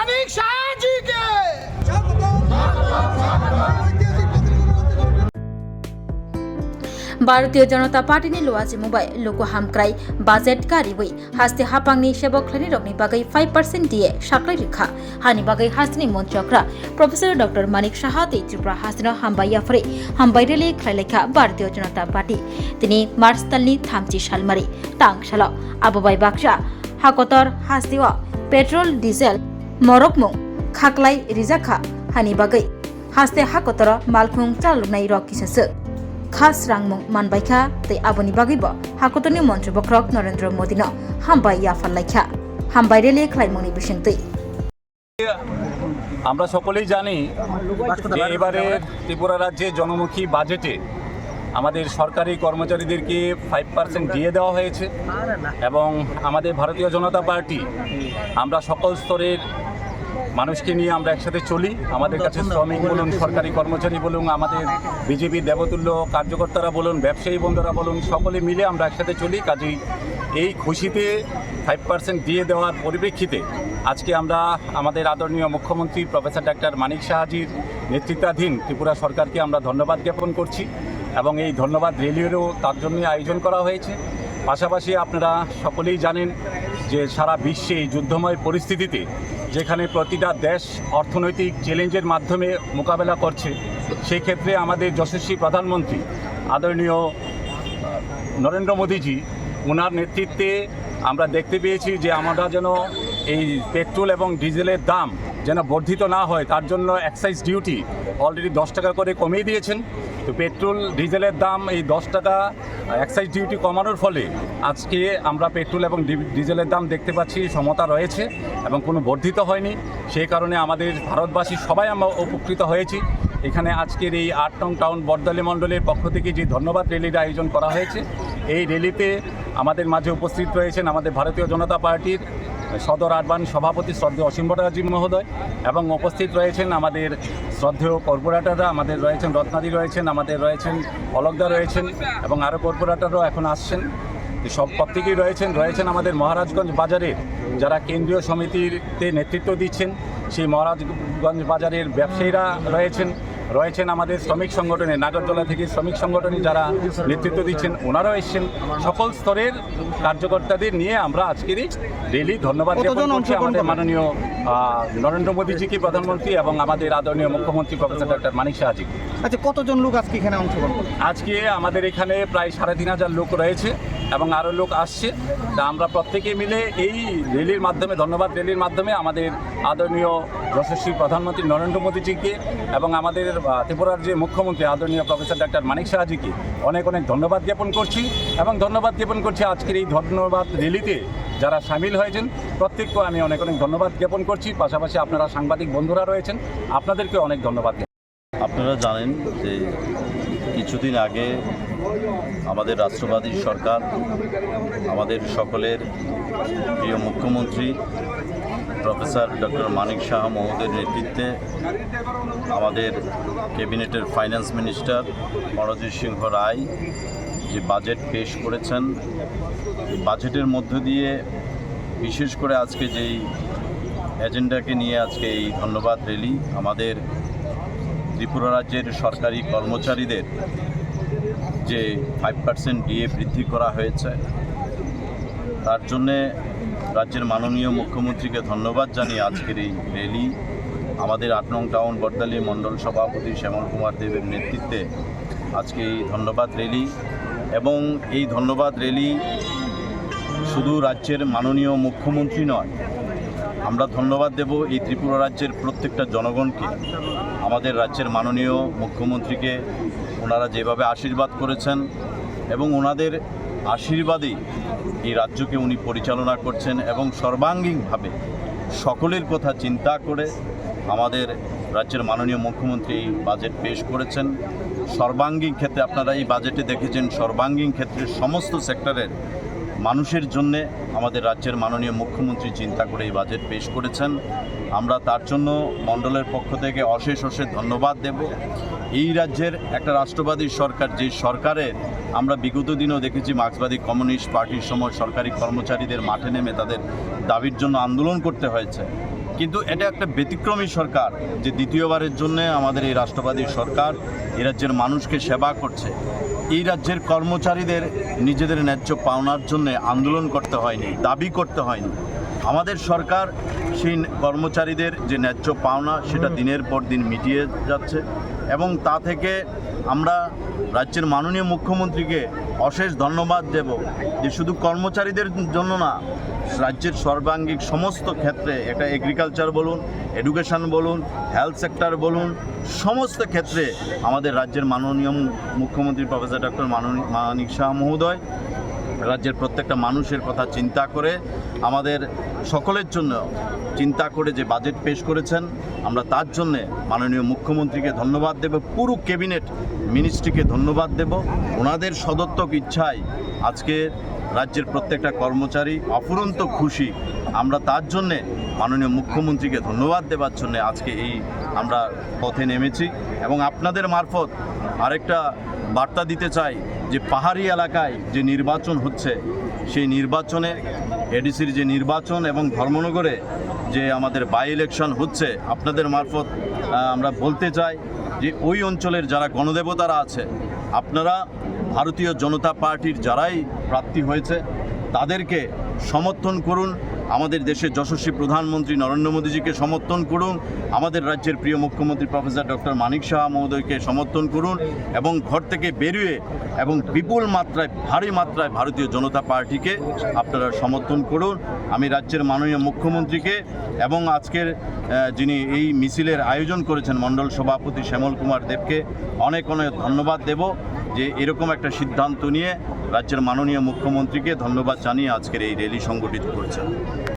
मानिक शाह जी के। भारतीय जनता पार्टी ने लोआजी मुबाई लोको हामक्राई बाजेट कारिबई हास्ते हापांगनी सेबकलानि रगनि बागै 5% दिए साख्लाय रेखा हानि बागै हास्तिनि मन्त्रक्रा प्रोफेसर डॉक्टर मानिक शाह ते त्रिपुरा हास्तिनो हामबाय याफरे हामबाय रेले खायलेखा भारतीय जनता पार्टी तिनि मार्च तालनि 30 सालमारि तांगसाला आबोबाय बाक्सा हाकतर हास्तिवा पेट्रोल डिजेल मरकमुं खाख्लाय रिजाखा हानि बागै हास्ते हाकतर मालखुं चालुनाय रकिससो खास रांमुं मानबायखा तै आबोनि बागैबो हाकतनि मन्त्री बक्रक नरेंद्र मोदीनो हामबाय याफालायखा हामबाय रेले खालायमुंनि बिसंतै আমরা সকলেই জানি যে এবারে ত্রিপুরা রাজ্যে জনমুখী বাজেটে আমাদের সরকারি কর্মচারীদেরকে 5% দিয়ে দেওয়া হয়েছে এবং আমাদের ভারতীয় জনতা পার্টি আমরা সকল স্তরের মানুষকে নিয়ে আমরা একসাথে চলি। আমাদের কাছে শ্রমিক বলুন, সরকারি কর্মচারী বলুন, আমাদের বিজেপির দেবতুল্য কার্যকর্তারা বলুন, ব্যবসায়ী বন্ধুরা বলুন, সকলে মিলে আমরা একসাথে চলি। কাজেই এই খুশিতে 5% দিয়ে দেওয়ার পরিপ্রেক্ষিতে আজকে আমরা আমাদের আদরণীয় মুখ্যমন্ত্রী প্রফেসর ডক্টর মানিক শাহজির নেতৃত্বাধীন ত্রিপুরা সরকারকে আমরা ধন্যবাদ জ্ঞাপন করছি এবং এই ধন্যবাদ র্যালিরও তার জন্যই আয়োজন করা হয়েছে। পাশাপাশি আপনারা সকলেই জানেন যে সারা বিশ্বে এই যুদ্ধময় পরিস্থিতিতে যেখানে প্রতিটা দেশ অর্থনৈতিক চ্যালেঞ্জের মাধ্যমে মোকাবেলা করছে, সেই ক্ষেত্রে আমাদের যশস্বী প্রধানমন্ত্রী আদরণীয় নরেন্দ্র মোদীজি ওনার নেতৃত্বে আমরা দেখতে পেয়েছি যে আমরা যেন এই পেট্রোল এবং ডিজেলের দাম যেন বর্ধিত না হয় তার জন্য এক্সাইজ ডিউটি অলরেডি 10 টাকা করে কমিয়ে দিয়েছেন। তো পেট্রোল ডিজেলের দাম এই 10 টাকা এক্সাইজ ডিউটি কমানোর ফলে আজকে আমরা পেট্রোল এবং ডিজেলের দাম দেখতে পাচ্ছি সমতা রয়েছে এবং কোনো বর্ধিত হয়নি। সেই কারণে আমাদের ভারতবাসী সবাই আমরা উপকৃত হয়েছি। এখানে আজকের এই 8 নং টাউন বর্দালি মণ্ডলের পক্ষ থেকে যে ধন্যবাদ র্যালির আয়োজন করা হয়েছে, এই র্যালিতে আমাদের মাঝে উপস্থিত রয়েছেন আমাদের ভারতীয় জনতা পার্টির সদর আরবান সভাপতি শ্রদ্ধেয় অসীম ভট্টাচার্য মহোদয় এবং উপস্থিত রয়েছেন আমাদের শ্রদ্ধেয় কর্পোরেটররা, আমাদের রয়েছেন রত্নাদি রয়েছেন, আমাদের রয়েছেন অলকদা রয়েছেন এবং আরও কর্পোরেটররাও এখন আসছেন। সব প্রত্যেকেই রয়েছেন আমাদের মহারাজগঞ্জ বাজারের যারা কেন্দ্রীয় সমিতিতে নেতৃত্ব দিচ্ছেন, সেই মহারাজগঞ্জ বাজারের ব্যবসায়ীরা রয়েছেন আমাদের শ্রমিক সংগঠনে নাগরদোলা থেকে শ্রমিক সংগঠনে যারা নেতৃত্ব দিচ্ছেন ওনারাও এসছেন। সকল স্তরের কার্যকর্তাদের নিয়ে আমরা আজকের এই র্যালি ধন্যবাদ জ্ঞাপন করছি আমাদের মাননীয় নরেন্দ্র মোদীজিকে প্রধানমন্ত্রী এবং আমাদের আদরণীয় মুখ্যমন্ত্রী প্রফেসর ডক্টর মানিক শাহজি। আচ্ছা, কতজন লোক আজকে এখানে অংশগ্রহণ করবে? আজকে আমাদের এখানে প্রায় 3500 লোক রয়েছে এবং আরও লোক আসছে। তা আমরা প্রত্যেকে মিলে এই র্যালির মাধ্যমে ধন্যবাদ র্যালির মাধ্যমে আমাদের আদরণীয় যশস্বী প্রধানমন্ত্রী নরেন্দ্র মোদীজিকে এবং আমাদের ত্রিপুরার যে মুখ্যমন্ত্রী আদরণীয় প্রফেসর ডক্টর মানিক শাহজিকে অনেক ধন্যবাদ জ্ঞাপন করছি এবং ধন্যবাদ জ্ঞাপন করছি আজকের এই ধন্যবাদ র্যালিতে যারা সামিল হয়েছেন প্রত্যেককে আমি অনেক ধন্যবাদ জ্ঞাপন করছি। পাশাপাশি আপনারা সাংবাদিক বন্ধুরা রয়েছেন, আপনাদেরকে অনেক ধন্যবাদ। আপনারা জানেন যে কিছুদিন আগে আমাদের রাষ্ট্রবাদী সরকার আমাদের সকলের প্রিয় মুখ্যমন্ত্রী প্রফেসর ডক্টর মানিক শাহ মহোদয়ের নেতৃত্বে আমাদের ক্যাবিনেটের ফাইন্যান্স মিনিস্টার মনোজিৎ সিংহ রায় যে বাজেট পেশ করেছেন, এই বাজেটের মধ্য দিয়ে বিশেষ করে আজকে যেই এজেন্ডাকে নিয়ে আজকে এই ধন্যবাদ র্যালি, আমাদের ত্রিপুরা রাজ্যের সরকারি কর্মচারীদের যে 5% ডিএ বৃদ্ধি করা হয়েছে তার জন্যে রাজ্যের মাননীয় মুখ্যমন্ত্রীকে ধন্যবাদ জানিয়ে আজকের এই র্যালি আমাদের 8 নং টাউন বর্দালি মণ্ডল সভাপতি শ্যামল কুমার দেবের নেতৃত্বে আজকে এই ধন্যবাদ র্যালি। এবং এই ধন্যবাদ র্যালি শুধু রাজ্যের মাননীয় মুখ্যমন্ত্রী নয়, আমরা ধন্যবাদ দেব এই ত্রিপুরা রাজ্যের প্রত্যেকটা জনগণকে। আমাদের রাজ্যের মাননীয় মুখ্যমন্ত্রীকে ওনারা যেভাবে আশীর্বাদ করেছেন এবং ওনাদের আশীর্বাদেই এই রাজ্যকে উনি পরিচালনা করছেন এবং সর্বাঙ্গীনভাবে সকলের কথা চিন্তা করে আমাদের রাজ্যের মাননীয় মুখ্যমন্ত্রী এই বাজেট পেশ করেছেন। সর্বাঙ্গীন ক্ষেত্রে আপনারা এই বাজেটে দেখেছেন সর্বাঙ্গীন ক্ষেত্রে সমস্ত সেক্টরের মানুষের জন্যে আমাদের রাজ্যের মাননীয় মুখ্যমন্ত্রী চিন্তা করে এই বাজেট পেশ করেছেন। আমরা তার জন্য মণ্ডলের পক্ষ থেকে অশেষ ধন্যবাদ দেব। এই রাজ্যের একটা রাষ্ট্রবাদী সরকার, যে সরকারের আমরা বিগত দিনেও দেখেছি মার্ক্সবাদী কমিউনিস্ট পার্টির সময় সরকারি কর্মচারীদের মাঠে নেমে তাদের দাবির জন্য আন্দোলন করতে হয়েছে। কিন্তু এটা একটা ব্যতিক্রমী সরকার যে দ্বিতীয়বারের জন্য আমাদের এই রাষ্ট্রবাদী সরকার এই রাজ্যের মানুষকে সেবা করছে। এই রাজ্যের কর্মচারীদের নিজেদের ন্যায্য পাওনার জন্য আন্দোলন করতে হয়নি, দাবি করতে হয়নি। আমাদের সরকার সেই কর্মচারীদের যে ন্যায্য পাওনা সেটা দিনের পর দিন মিটিয়ে যাচ্ছে এবং তা থেকে আমরা রাজ্যের মাননীয় মুখ্যমন্ত্রীকে অশেষ ধন্যবাদ দেব যে শুধু কর্মচারীদের জন্য না, রাজ্যের সর্বাঙ্গিক সমস্ত ক্ষেত্রে, একটা এগ্রিকালচার বলুন, এডুকেশন বলুন, হেলথ সেক্টর বলুন, সমস্ত ক্ষেত্রে আমাদের রাজ্যের মাননীয় মুখ্যমন্ত্রী প্রফেসর ডক্টর মানিক সাহা মহোদয় রাজ্যের প্রত্যেকটা মানুষের কথা চিন্তা করে, আমাদের সকলের জন্য চিন্তা করে যে বাজেট পেশ করেছেন, আমরা তার জন্যে মাননীয় মুখ্যমন্ত্রীকে ধন্যবাদ দেব, পুরো ক্যাবিনেট মিনিস্ট্রিকে ধন্যবাদ দেব। ওনাদের সদর্থক ইচ্ছায় আজকে রাজ্যের প্রত্যেকটা কর্মচারী অফুরন্ত খুশি। আমরা তার জন্যে মাননীয় মুখ্যমন্ত্রীকে ধন্যবাদ দেওয়ার জন্যে আজকে এই আমরা পথে নেমেছি এবং আপনাদের মারফত আরেকটা বার্তা দিতে চাই যে পাহাড়ি এলাকায় যে নির্বাচন হচ্ছে সেই নির্বাচনে এডিসির যে নির্বাচন এবং ধর্মনগরে যে আমাদের বাই ইলেকশন হচ্ছে, আপনাদের মারফত আমরা বলতে চাই যে ওই অঞ্চলের যারা গণদেবতারা আছে, আপনারা ভারতীয় জনতা পার্টির যারাই প্রার্থী হয়েছে তাদেরকে সমর্থন করুন। আমাদের দেশের যশস্বী প্রধানমন্ত্রী নরেন্দ্র মোদীজিকে সমর্থন করুন, আমাদের রাজ্যের প্রিয় মুখ্যমন্ত্রী প্রফেসর ডক্টর মানিক সাহা মহোদয়কে সমর্থন করুন এবং ঘর থেকে বেরিয়ে এবং বিপুল মাত্রায়, ভারী মাত্রায় ভারতীয় জনতা পার্টিকে আপনারা সমর্থন করুন। আমি রাজ্যের মাননীয় মুখ্যমন্ত্রীকে এবং আজকের যিনি এই মিছিলের আয়োজন করেছেন মণ্ডল সভাপতি শ্যামল কুমার দেবকে অনেক অনেক ধন্যবাদ দেব যে এরকম একটা সিদ্ধান্ত নিয়ে রাজ্যের মাননীয় মুখ্যমন্ত্রীকে ধন্যবাদ জানিয়ে আজকের এই র্যালি সংগঠিত করেছেন।